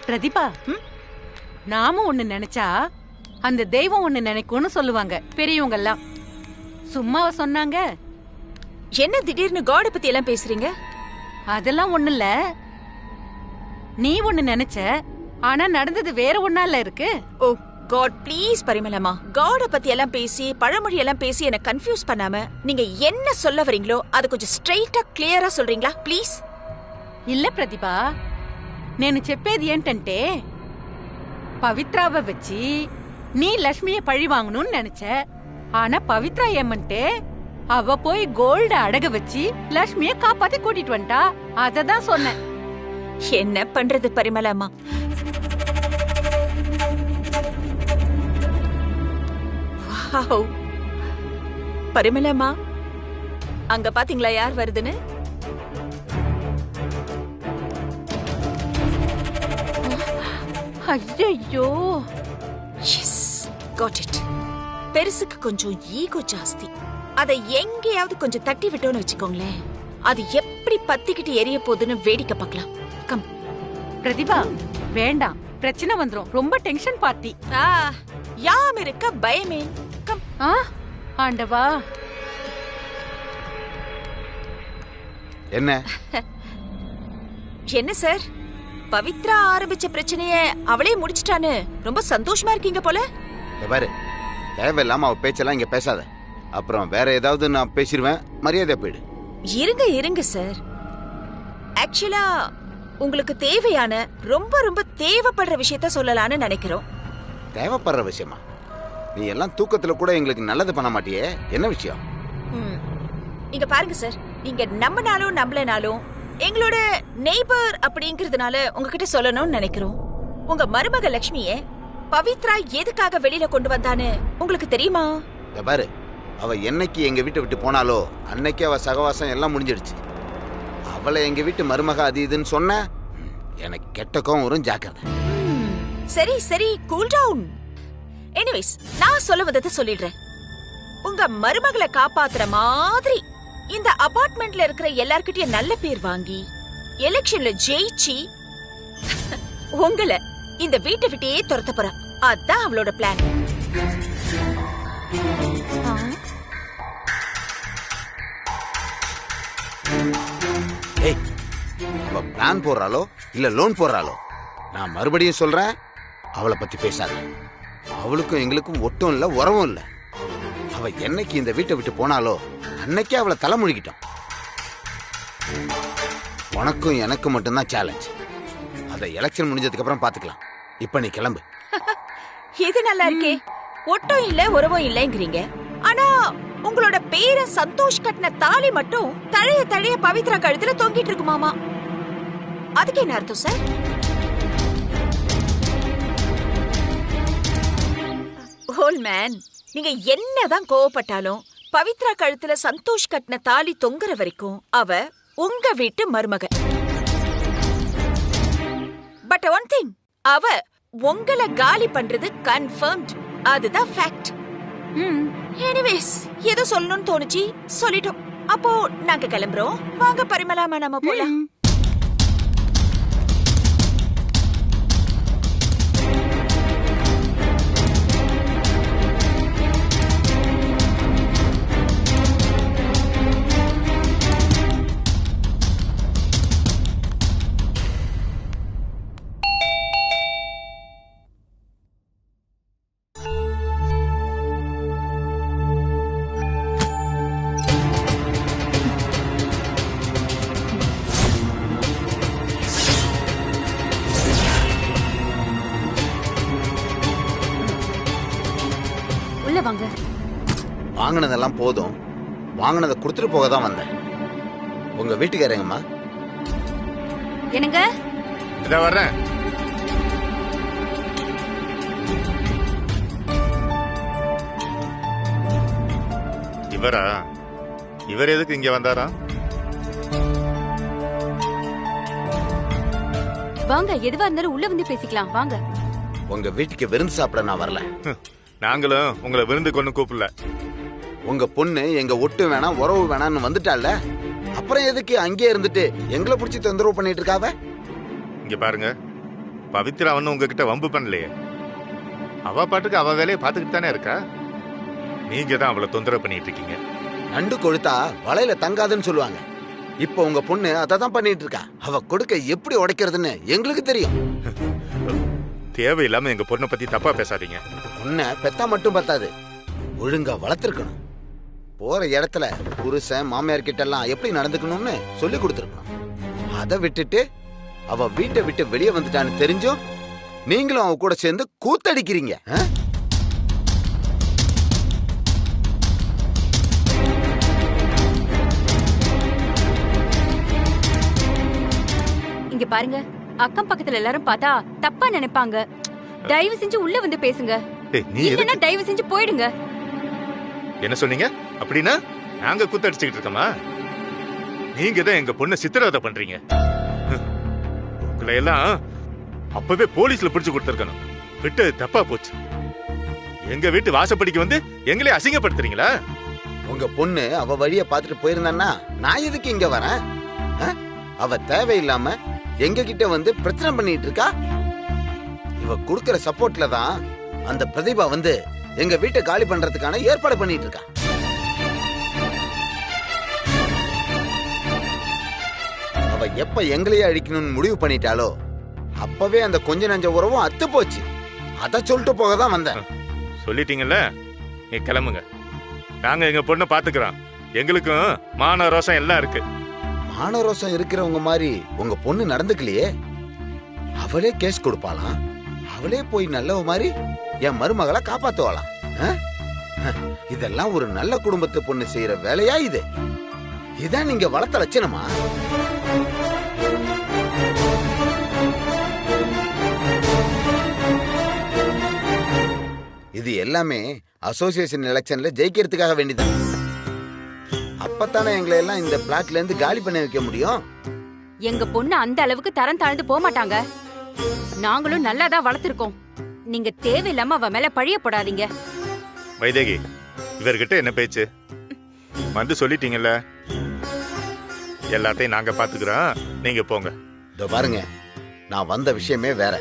பிரதீபா, நாம ஒண்ணு நினைச்சா அந்த தெய்வம் ஒண்ணு நினைக்கும்னு சொல்லுவாங்க பெரியவங்க எல்லாம். சும்மாவா சொன்னாங்க? என்ன திடீர்னு காட பத்தி எல்லாம் பேசுறீங்க? அதெல்லாம் ஒண்ணு இல்ல. நீ ஒண்ணு நினைச்ச, ஆனா நடந்தது வேற ஒண்ணால இருக்கு. ஓ காட், ப்ளீஸ் பரிமளமா, காட பத்தி எல்லாம் பேசி பழமொழி எல்லாம் பேசி என்ன கன்ஃபியூஸ் பண்ணாம நீங்க என்ன சொல்ல வரீங்களோ அது கொஞ்சம் ஸ்ட்ரைட்டா கிளியரா சொல்றீங்களா ப்ளீஸ்? இல்ல பிரதிபா, నేను చెప్పేది ఏంటంటే పవిత్రావ వచ్చి நீ லட்சுமிய பழி வாங்கணும்னு நினைச்ச. ஆனா பவித்ரா ஏமன்ட்டே அவ போய் கோல்ட அடக வச்சு லட்சுமிய காப்பாத்தி கூட்டிட்டு வந்துட்டா. அததான் சொன்னேன். என்ன பண்றது பரிமளமா? வாவ் பரிமளமா, அங்க பாத்தீங்களா யார் வருதுன்னு? ஐயோ, எஸ் காட் இட். பெருசுக்கு கொஞ்சம் ஈகோ ஜாஸ்தி. அதை எங்கேயாவது கொஞ்சம் தட்டி விட்டோன்னு வச்சுக்கோங்களேன், அது எப்படி பத்திக்கிட்டு எரிய போகுதுன்னு வேடிக்கை பார்க்கலாம். கம் பிரதிபா, வேண்டாம், பிரச்சனை வந்துரும். ரொம்ப டென்ஷன் பார்ட்டி. யாம் இருக்க பயமே. கம். ஆண்டவா, என்ன என்ன சார், பவித்ரா ஆரம்பிச்ச பிரச்சனைய அவளே முடிச்சிட்டான்னு ரொம்ப சந்தோஷமா இருக்கீங்க போல. பாரு, தேவையில்லாம அவ பேச்செல்லாம் இங்க பேசாத. அப்புறம் வேற ஏதாவது நான் பேசிடுவேன். மரியாதை போயிடு. இருங்க இருங்க சார், ஆக்சுவலா உங்களுக்கு தேவையான ரொம்ப ரொம்ப தேவைப்படுற விஷயத்த சொல்லலான்னு நினைக்கிறோம். தேவைப்படுற விஷயமா? நீ எல்லாம் தூக்கத்துல கூட எங்களுக்கு நல்லது பண்ண மாட்டியே, என்ன விஷயம்? இங்க பாருங்க சார், நீங்க நம்பினாலும் நம்பலனாலும் எங்களோட நெய்பர் அப்படிங்கறதுனால உங்ககிட்ட சொல்லணும்னு நினைக்கிறோம். உங்க மருமக லட்சுமிய பவித்ரா எதுக்காக வெளியில கொண்டு வந்தான்னு உங்களுக்கு தெரியுமா? பாரு, அவ என்னைக்கு எங்க வீட்டை விட்டு போனாலோ அன்னைக்கு அவ சகவாசம் எல்லாம் முடிஞ்சிடுச்சு. அவளை எங்க வீட்டு மருமக அது இதுன்னு சொன்ன எனக்கு கெட்ட கோவம் வரும், ஜாக்கிரதை. சரி சரி, கூல் டவுன். எனிவேஸ், நான் சொல்லுவதை சொல்லிடுறேன். உங்க மருமகளை காப்பாத்துற மாதிரி இந்த அபார்ட்மெண்ட்ல இருக்கிற எல்லார்கிட்டயும் நல்ல பேர் வாங்கி எலெக்ஷன்ல ஜெயிச்சு உங்களை இந்த வீட்டை விட்டே துரத்த போறா. அதான் அவளோட பிளான். அவ பிளான் போடுறாளோ இல்ல லோன் போடுறாளோ, நான் மறுபடியும் சொல்றேன், அவளை பத்தி பேசாத. அவளுக்கும் எங்களுக்கும் ஒட்டும் இல்ல, உறவும் இல்ல. அவ என்னைக்கு இந்த வீட்டை விட்டு போனாலோ அன்னைக்கே அவளை தலைமுழுகிட்டோம். உனக்கும் எனக்கு மட்டும்தான் சேலஞ்ச். அதை எலெக்ஷன் முடிஞ்சதுக்கு அப்புறம் பாத்துக்கலாம். இப்ப நீ கிளம்பு. இது நல்லா இருக்கே. ஒட்டும் இல்ல உறவும் இல்லைங்கிறீங்க, ஆனா உங்களோட பேர சந்தோஷ் கட்டின தாலி மட்டும் தழைய தழைய பவித்ரா கழுத்துல தொங்கிட்டு இருக்குமாமா. அதுக்கு என்ன அர்த்தம் சார்? ஓல் மேன், நீங்க என்னதான் கோவப்பட்டாலும் பவித்ரா கழுத்துல சந்தோஷ் கட்டின தாலி தொங்குற வரைக்கும் அவ உங்க வீட்டு மருமக. பட் ஒன் திங், அவ உங்களை காலி பண்றது கன்ஃபர்ம்ட். அதுதான் ஃபேக்ட். எனிவேஸ், ஏதோ சொல்லணும்னு தோணுச்சு, சொல்லிட்டோம். அப்போ நாங்க கிளம்புறோம். வாங்க பரிமளாமா, நாம போலாம். வாங்க. வாங்கினதெல்லாம் போதும், வாங்கினதை கொடுத்துட்டு போக தான் வந்தேன். உங்க வீட்டுக்காரங்கம்மா? என்னங்க? இத வர்றேன். இவரா? இவர் எதுக்கு இங்க வந்தாரா? வாங்க, எதுவா இருந்தாலும் உள்ள வந்து பேசிக்கலாம். வாங்க. உங்க வீட்டுக்கு விருந்து சாப்பிட நான் வரல. நாங்களும் உங்களை விருந்து கொண்டு கூப்பிடல. உங்க பொண்ணு எங்க ஒட்டு வேணாம் உறவு வேணாம்னு வந்துட்டால, அப்புறம் எதுக்கு அங்கே இருந்துட்டு எங்களை பிடிச்சி தொந்தரவு பண்ணிட்டு இருக்காவ? இங்க பாருங்க, பவித்ரா ஒன்னும் உங்ககிட்ட வம்பு பண்ணலையே. அவ பாட்டுக்கு அவ வேலையை பார்த்துக்கிட்டு தானே இருக்கா. நீங்க தான் அவளை தொந்தரவு பண்ணிட்டு இருக்கீங்க. நண்டு கொழுத்தா வலையில தங்காதுன்னு சொல்லுவாங்க. இப்ப உங்க பொண்ணு அதை தான் பண்ணிட்டு இருக்கா. அவ கொடுக்க எப்படி உடைக்கிறதுன்னு எங்களுக்கு தெரியும். தேவையில்லாம எங்க பொண்ணை பத்தி தப்பா பேசாதீங்க. பொண்ணை பெத்தா மட்டும் பத்தாது, ஒழுங்கா வளர்த்திருக்கணும். போற இடத்துல புருஷன் மாமியார் கிட்ட எல்லாம் எப்படி நடந்துக்கணும்னு சொல்லி கொடுத்துருக்கணும். அதை விட்டுட்டு அவ வீட்டை விட்டு வெளியே வந்துட்டான்னு தெரிஞ்சும் நீங்களும் அவ கூட சேர்ந்து கூத்தடிக்கிறீங்க. இங்க பாருங்க, அக்கம் பக்கத்துல எல்லாரும் பார்த்தா தப்பா நினைப்பாங்க. தயவு செஞ்சு உள்ள வந்து பேசுங்க. இல்லன்னா தயவு செஞ்சு போயிடுங்க. என்ன சொன்னீங்க? அப்படின்னா நாங்க கூத்தடிச்சுக்கிட்டு இருக்கோமா? நீங்க தான் எங்க பொண்ணை சித்திரவதை பண்றீங்க. உங்களை எல்லாம் அப்பவே போலீஸ்ல பிடிச்சு கொடுத்துருக்கணும். விட்டு தப்பா போச்சு. எங்க வீட்டு வாசப்படிக்கு வந்து எங்களே அசிங்கப்படுத்துறீங்களா? உங்க பொண்ணு அவ வழிய பாத்துட்டு போயிருந்தான்னா நான் எதுக்கு இங்க வரேன்? அவ தேவையில்லாம எங்க கிட்ட வந்து பிரச்சனை பண்ணிட்டு இருக்கா. இவ குடுக்கற சப்போர்ட்ல தான் அந்த பிரதிபா வந்து எங்க வீட்டை காலி பண்றதுக்கான ஏற்பாடு பண்ணிட்டு இருக்கா. அவ எப்ப எங்களையே அழிக்கணும்னு முடிவு பண்ணிட்டாலோ அப்பவே அந்த கொஞ்ச நஞ்ச உறவும் அத்து போச்சு. அத சொல்லிட்டு போக தான் வந்தேன். சொல்லிட்டீங்கல்ல, நீ கிளம்புங்க. நாங்க எங்க பொண்ணை பாத்துக்கிறோம். எங்களுக்கும் மான ரோசம் எல்லாம் இருக்கு. மான ரோசம் இருக்கிறவங்க மாதிரி உங்க பொண்ணு நடந்துக்கலையே. அவளே கேஸ் கொடுப்பாளாம். அவளே போய் நல்லவ மாதிரி என் மருமகளை காப்பாத்துவாளாம். இதெல்லாம் ஒரு நல்ல குடும்பத்து பொண்ணு செய்யற வேலையா இது? இதான் நீங்க வளர்த்த லட்சணமா? இது எல்லாமே அசோசியேஷன் எலெக்ஷன்ல ஜெயிக்கிறதுக்காக வேண்டிதான். அப்பத்தானே எங்களை எல்லாம் இந்த பிளாட்ல இருந்து காலி பண்ண வைக்க முடியும். எங்க பொண்ணு அந்த அளவுக்கு தரம் தாழ்ந்து போக மாட்டாங்க. நாங்களும் நல்லாதான் வளர்த்திருக்கோம். நீங்க தேவையில்லாம அவ மேல பழிய போடாதீங்க. வைதேகி, இவர்கிட்ட என்ன பேச்சு? வந்து சொல்லிட்டீங்கல்ல, எல்லாத்தையும் நாங்க பாத்துக்கிறோம். நீங்க போங்க. இதோ பாருங்க, நான் வந்த விஷயமே வேற.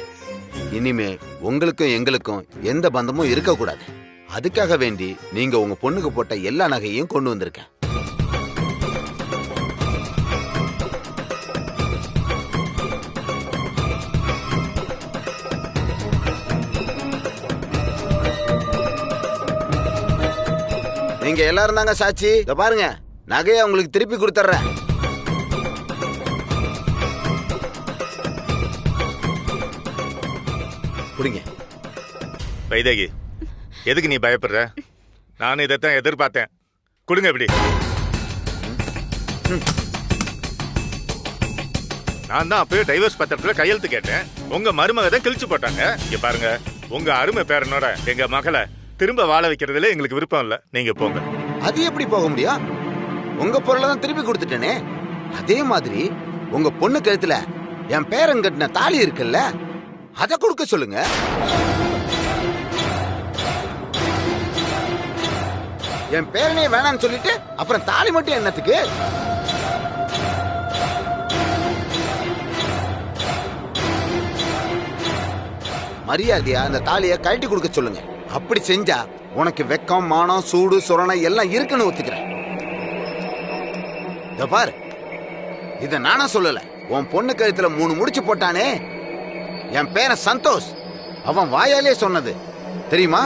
இனிமே உங்களுக்கும் எங்களுக்கும் எந்த பந்தமும் இருக்க கூடாது. அதுக்காக வேண்டி நீங்க உங்க பொண்ணுக்கு போட்ட எல்லா நகையும் கொண்டு வந்திருக்கேன். நீங்க எல்லாரும் தாங்க சாட்சி. இத பாருங்க, நகையை உங்களுக்கு திருப்பி கொடுத்துறேன். புடிங்க. வைதேகி, எதுக்கு நீ பயப்படுற? நான் இதைத்தான் எதிர்பார்த்தேன். கொடுங்க இப்படி. நான் தான் அப்பவே டைவர்ஸ் பத்திரத்துல கையெழுத்து கேட்டேன். உங்க மருமக தான் கிழிச்சு போட்டாங்க. இங்க பாருங்க, உங்க அருமை பேரனோட எங்க மகளை திரும்ப வாழ வைக்கிறதுல எங்களுக்கு விருப்பம் இல்ல. நீங்க போங்க. அது எப்படி போக முடியும்? உங்க பொருளை தான் திருப்பி கொடுத்துட்டேனே. அதே மாதிரி உங்க பொண்ணு கழுத்துல என் பேரன் கட்டின தாலி இருக்குல்ல, அத கொடுக்க சொல்லுங்க. என் பேரனே வேணான்னு சொல்லிட்டு அப்புறம் தாலி மட்டும் என்னத்துக்கு? மரியாதையா அந்த தாலியை கழட்டி கொடுக்க சொல்லுங்க. அப்படி செஞ்சா உனக்கு வெக்கம், மானம், சூடு, சுரணை எல்லாம் இருக்குன்னு ஒத்துக்கிறேன். இத பாரு, இத நானா சொல்லல. உன் பொண்ணு கழுத்துல 3 முடிச்சு போட்டானே என் பேரன் சந்தோஷ், அவன் வாயாலே சொன்னது தெரியுமா?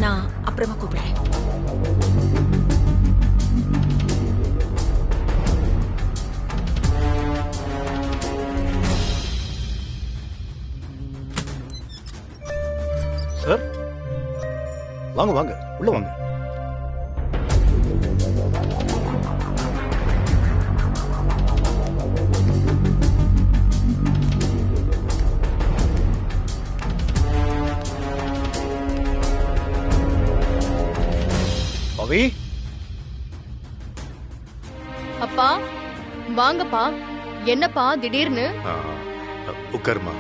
நான் அப்புறமா கூப்பிடுறேன். சார் வாங்க வாங்க, உள்ள வாங்க. அப்பா வாங்கப்பா. என்னப்பா திடீர்னு? உட்காருமா.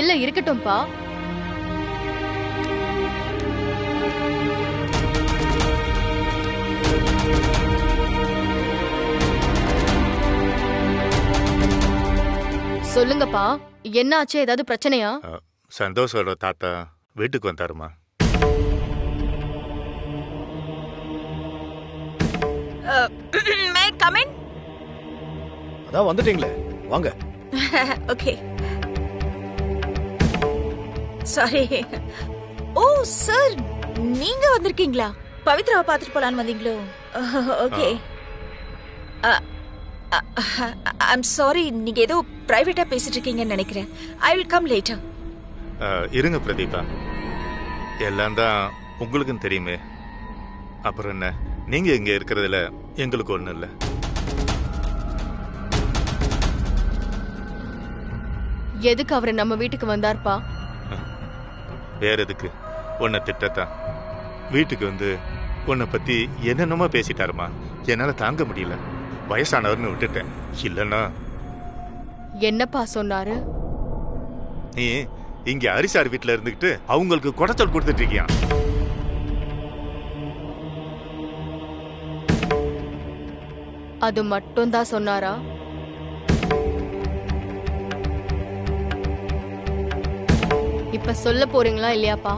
இல்ல இருக்கட்டும்பா. சொல்லுங்கப்பா, என்ன ஆச்சு? ஏதாவது பிரச்சனையா? சந்தோஷோட தாத்தா வீட்டுக்கு வந்தாருமா. May come in. அதான் வந்துட்டீங்களே, வாங்க. ஓகே. சாரி. ஓ சார், நீங்க வந்திருக்கீங்களா? பவித்ராவை பார்த்துட்டு போலான்னு வந்தீங்களோ? ஓகே. ஐம் சாரி, நீங்க ஏதோ பிரைவேட்டா பேசிட்டு இருக்கீங்கன்னு நினைக்கிறேன். I will come later. இருங்க பிரதீபா, எல்லாம் தான் உங்களுக்கும் தெரியுமே. அப்புறம் என்ன, நீங்க இங்க இருக்கிறதுல எங்களுக்கு ஒண்ணும் இல்ல. எதுக்கு அவரு நம்ம வீட்டுக்கு வந்தார்ப்பா? வேற எதுக்கு? உன்னை திட்டத்தான். வீட்டுக்கு வந்து உன்னை பத்தி என்னென்னமோ பேசிட்டாருமா. என்னால தாங்க முடியல, வயசானவர்னு விட்டுட்டேன். இல்லன்னா என்னப்பா சொன்னாரு? நீ இங்க ஹரிசார் வீட்டுல இருந்துகிட்டு அவங்களுக்கு குடைச்சல் கொடுத்துட்டு இருக்கியா? அது மட்டும் தான் சொன்னாரா? இப்ப சொல்ல போறீங்களா இல்லையாப்பா?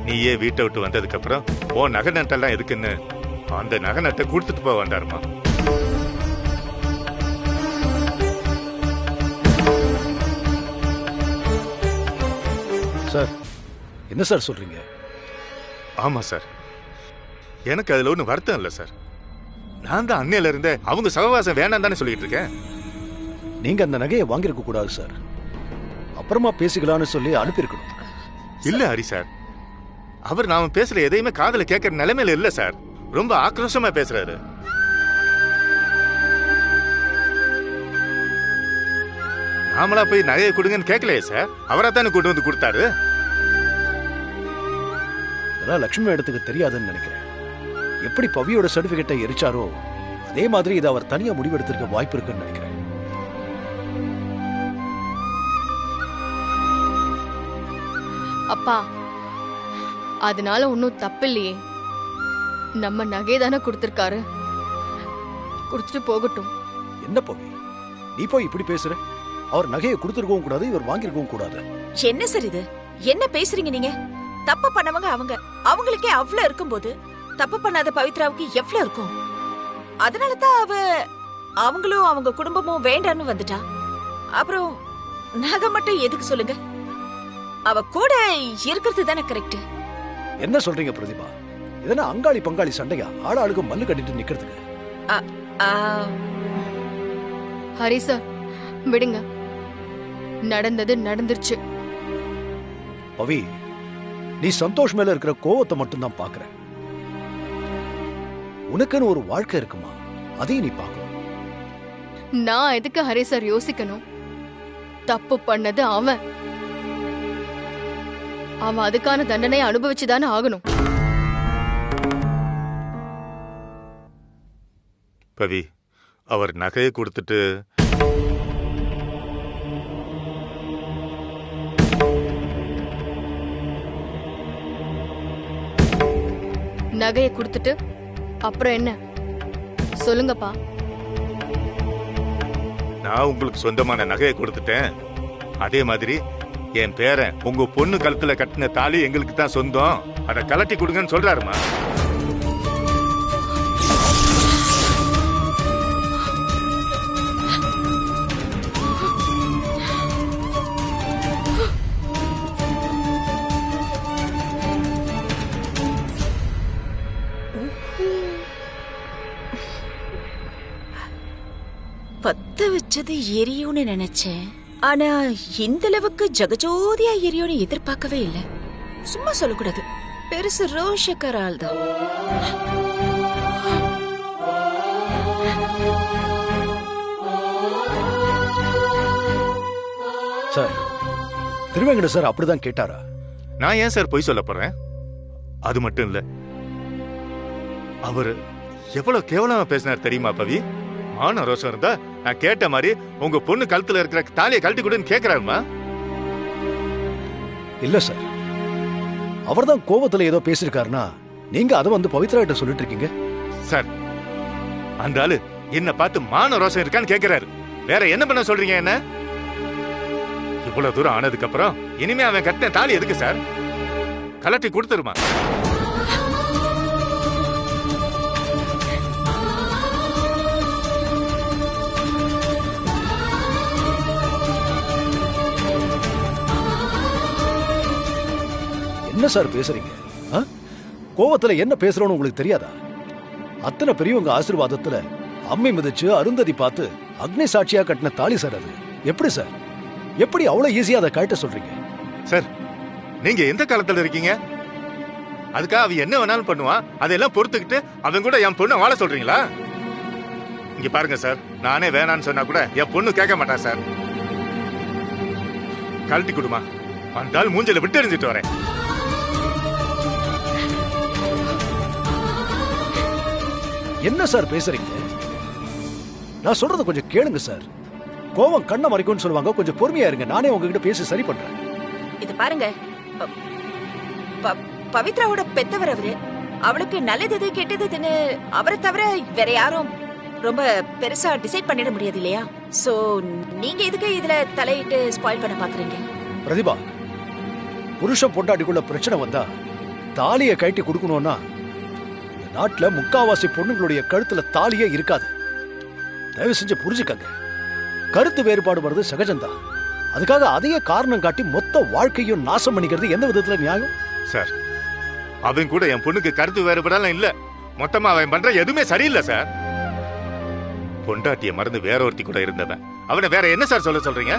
நீயே வீட்டை விட்டு வந்ததுக்கு அப்புறம் உன் நகை நட்டெல்லாம் எதுக்குன்னு அந்த நகை நட்டை கொடுத்துட்டு போக வந்தாருமா. சார், என்ன சார் சொல்றீங்க? ஆமா சார், எனக்கு அதுல ஒன்றும் வருத்தம் இல்லை சார். நான் தான் அன்னையில இருந்தே அவங்க சகவாசம் வேணாம் தானே சொல்லிட்டு இருக்கேன். நீங்க அந்த நகையை வாங்கியிருக்க கூடாது சார். அப்புறமா பேசிக்கலாம்னு சொல்லி அனுப்பியிருக்கணும். இல்ல ஹரி சார், அவர் நாம பேசுற எதையுமே காதுல கேட்கற நிலைமையில இல்ல சார். ரொம்ப ஆக்ரோஷமா பேசுறாரு. நாமளா போய் நகையை கொடுங்கன்னு கேட்கலையே சார், அவரா தானே கூட்டு வந்து கொடுத்தாரு. இதெல்லாம் லட்சுமி இடத்துக்கு தெரியாதுன்னு நினைக்கிறேன். எப்படி பவியோட சர்டிபிகேட்டை எரிச்சாரோ அதே மாதிரி இதை அவர் தனியா முடிவெடுத்திருக்க வாய்ப்பு இருக்குன்னு நினைக்கிறேன். அப்பா, அதனால ஒன்னும் தப்பு இல்லையே. நம்ம நகை தானே கொடுத்திருக்காரு, கொடுத்துட்டு போகட்டும். என்ன பவி, நீ போய் இப்படி பேசுற? அவர் நகையை கொடுத்திருக்கவும் கூடாது, இவர் வாங்கியிருக்கவும் கூடாது. என்ன சார் இது? என்ன பேசுறீங்க நீங்க? தப்பு பண்ணவங்க அவங்க, அவங்களுக்கே அவ்வளவு இருக்கும்போது தப்பு பண்ணாத பவித்ராவுக்கு எவ்வளவு இருக்கும்? அதனால தான் அவங்களும் அவங்க குடும்பமும் வேண்டான்னு வந்துட்டா. அப்புறம் நகை மட்டும் எதுக்கு சொல்லுங்க? அவ கூட இருக்கிறது தானே கரெக்ட். என்ன சொல்றீங்க பிரதிபா? இதனா அங்காளி பங்காளி சண்டையா? ஆளாளுக்கு மல்லு கட்டிட்டு நிக்கிறதுக்கு? ஹரி சார், விடுங்க. நடந்தது நடந்துருச்சு. பவி, நீ சந்தோஷ் மேல இருக்கிற கோவத்தை மட்டும்தான் பாக்குற. உனக்குன்னு ஒரு வாழ்க்கை இருக்குமா? அதையும் நீ பார்க்கணும். நான் எதுக்கு ஹரி சார் யோசிக்கணும்? தப்பு பண்ணது அவன். அவன் அதுக்கான தண்டனை அனுபவிச்சுதானே ஆகணும். பவி, அவர் நகையை கொடுத்துட்டு நகையை கொடுத்துட்டு அப்புறம் என்ன சொல்லுங்கப்பா? நான் உங்களுக்கு சொந்தமான நகையை கொடுத்துட்டேன். அதே மாதிரி என் பேரன் உங்க பொண்ணு கழுத்துல கட்டின தாலி எங்களுக்கு தான் சொந்தம், அதை கலட்டி கொடுங்கன்னு சொல்றாருமா. பத்த வச்சது எரியும்னு நினைச்சேன். ஆனா இந்த அளவுக்கு ஜகஜோதியா எரியும்னு எதிர்பார்க்கவே இல்லை. சும்மா சொல்லக்கூடாது, பெருசு ரோஷக்கர ஆள் தான். சார், திருவேங்கட சார் அப்படிதான் கேட்டாரா? நான் ஏன் சார் பொய் சொல்ல போறேன்? அது மட்டும் இல்ல, அவரு எவ்வளவு கேவலமா பேசினார் தெரியுமா பவி? மான ரோஷம் இருந்தா நான் கேட்ட மாதிரி உங்க பொண்ணு கழுத்துல இருக்கிற தாலியை கழட்டி கொடுன்னு கேக்குறாருமா. இல்ல சார், அவர்தான் கோவத்துல ஏதோ பேசிருக்காருன்னா நீங்க அதை வந்து பவித்ரா கிட்ட சொல்லிட்டு இருக்கீங்க. சார், அந்த ஆளு என்ன பார்த்து மான ரோஷம் இருக்கான்னு கேக்குறாரு. வேற என்ன பண்ண சொல்றீங்க? என்ன இவ்வளவு தூரம் ஆனதுக்கு அப்புறம் இனிமே அவன் கட்டின தாலி எதுக்கு சார்? கலட்டி கொடுத்துருமா. என்ன சார் பேசுறீங்க? கோவத்துல என்ன பேசுறோன்னு உங்களுக்கு தெரியாதா? அத்தனை பெரியவங்க ஆசீர்வாதத்துல அம்மை மிதிச்சு அருந்ததி பார்த்து அக்னி சாட்சியா கட்டின தாலி சார் அது. எப்படி சார், எப்படி அவ்வளவு ஈஸியா அதை கழட்ட சொல்றீங்க? சார், நீங்க எந்த காலத்துல இருக்கீங்க? அதுக்காக அவன் என்ன வேணாலும் பண்ணுவான், அதெல்லாம் பொறுத்துக்கிட்டு அவன் கூட என் பொண்ணை வாழ சொல்றீங்களா? இங்க பாருங்க சார், நானே வேணான்னு சொன்னா கூட என் பொண்ணு கேட்க மாட்டான் சார். கழட்டி கொடுமா, அந்த ஆள் மூஞ்சில விட்டு எறிஞ்சிட்டு வரேன். என்ன சார் பேசுறீங்க? நான் சொல்றத கொஞ்சம் கேளுங்க சார். கோவம் கண்ணை மறைக்கும்னு சொல்லுவாங்க, கொஞ்சம் பொறுமையா இருங்க. நானே உங்ககிட்ட பேசி சரி பண்றேன். இது பாருங்க, பவித்ராவோட பெத்தவர் அவரு. அவளுக்கு நல்லது எது கெட்டது எதுன்னு அவரை தவிர வேற யாரும் ரொம்ப பெருசா டிசைட் பண்ணிட முடியாது இல்லையா? சோ நீங்க எதுக்கு இதுல தலையிட்டு ஸ்பாயில் பண்ண பாக்குறீங்க? பிரதிபா, புருஷன் பொண்டாட்டிக்குள்ள பிரச்சனை வந்தா தாலியை கட்டி கொடுக்கணும்னா இந்த நாட்டுல முக்காவாசி பொண்ணுங்களுடைய கழுத்துல தாலியே இருக்காது. தயவு செஞ்சு புரிஞ்சுக்கங்க. கருத்து வேறுபாடு வருது சகஜம்தான். அதுக்காக அதையே காரணம் காட்டி மொத்த வாழ்க்கையும் நாசம் பண்ணிக்கிறது எந்த விதத்துல நியாயம்? சார், அவன் கூட என் பொண்ணுக்கு கருத்து வேறுபாடெல்லாம் இல்ல. மொத்தமா அவன் பண்ற எதுவுமே சரியில்லை சார். பொண்டாட்டிய மறந்து வேற ஒருத்தி கூட இருந்தவன் அவனை வேற என்ன சார் சொல்ல சொல்றீங்க?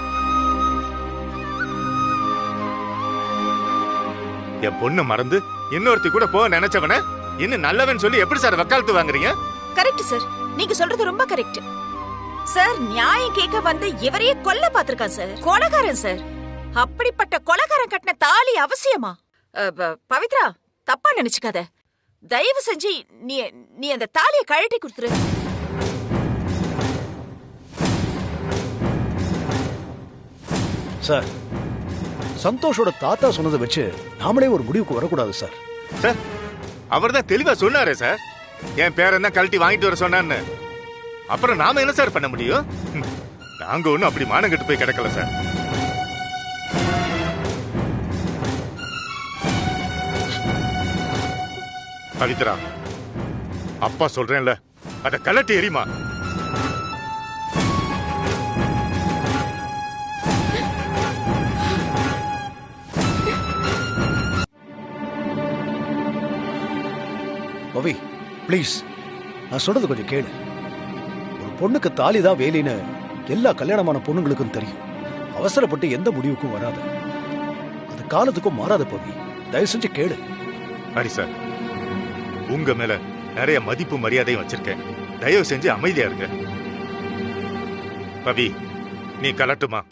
என் பொண்ணு மறந்து இன்னொருத்தி கூட போக நினைச்சவன இன்னும் நல்லவன் சொல்லி எப்படி சார் வக்காலத்து வாங்குறீங்க? கரெக்ட் சார், நீங்க சொல்றது ரொம்ப கரெக்ட் சார். நியாயம் கேட்க வந்து இவரையே கொல்ல பாத்திருக்கான் சார். கொலைகாரன் சார். அப்படிப்பட்ட கொலைகாரன் கட்டின தாலி அவசியமா? பவித்ரா, தப்பா நினைச்சுக்காத. தயவு செஞ்சு நீ அந்த தாலியை கழட்டி கொடுத்துரு. சார், சந்தோஷோட தாத்தா சொன்னதை வச்சு நாமளே ஒரு முடிவுக்கு வரக்கூடாது சார். சார், அவர் தான் தெளிவா சொன்னாரே சார், என் பேரன் தான் கழட்டி வாங்கிட்டு வர சொன்னான்னு. அப்புறம் நாம என்ன சார் பண்ண முடியும்? நாங்க ஒண்ணும் அப்படி மானங்கட்டு போய் கிடக்கல சார். பவித்ரா, அப்பா சொல்றேன்ல, அத கலட்டி எரியுமா. பவி, ப்ளீஸ், நான் சொல்றது கொஞ்சம் கேளு. ஒரு பொண்ணுக்கு தாலிதான் வேலைன்னு எல்லா கல்யாணமான பொண்ணுங்களுக்கும் தெரியும். அவசரப்பட்டு எந்த முடிவுக்கும் வராது. அது காலத்துக்கும் மாறாத பவி. தயவு செஞ்சு கேளு. ஹரி சார், உங்க மேல நிறைய மதிப்பு மரியாதையும் வச்சிருக்கேன். தயவு செஞ்சு அமைதியா இருங்க. பவி, நீ கலட்டுமா?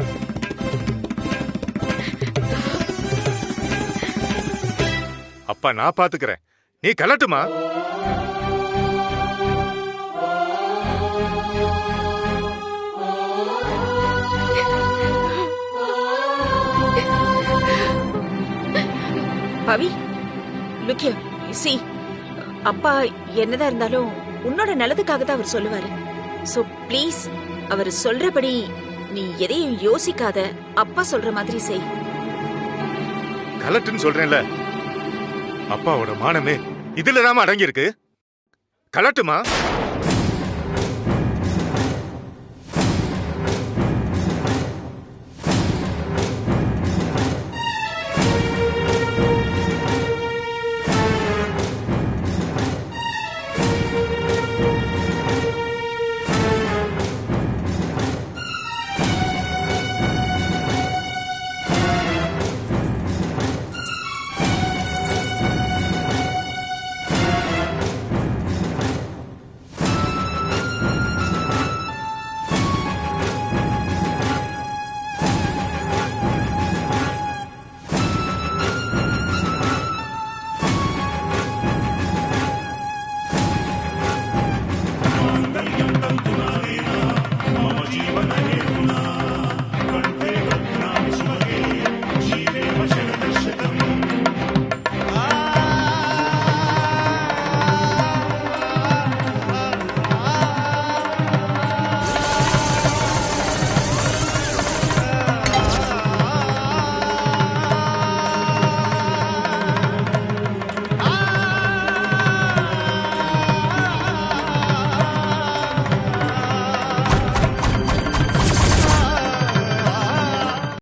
அப்பா நான் பாத்துக்கிறேன், நீ கலட்டுமா? பவி, look here. See, அப்பா என்னதான் இருந்தாலும் உன்னோட நல்லதுக்காக தான் அவர் சொல்லுவாரு. சோ ப்ளீஸ், அவர் சொல்றபடி நீ எதையும் யோசிக்காத. அப்பா சொல்ற மாதிரி செய். கலட்டுன்னு சொல்றேன்ல, அப்பாவோட மானமே இதுலதான் அடங்கி இருக்கு. கலட்டுமா?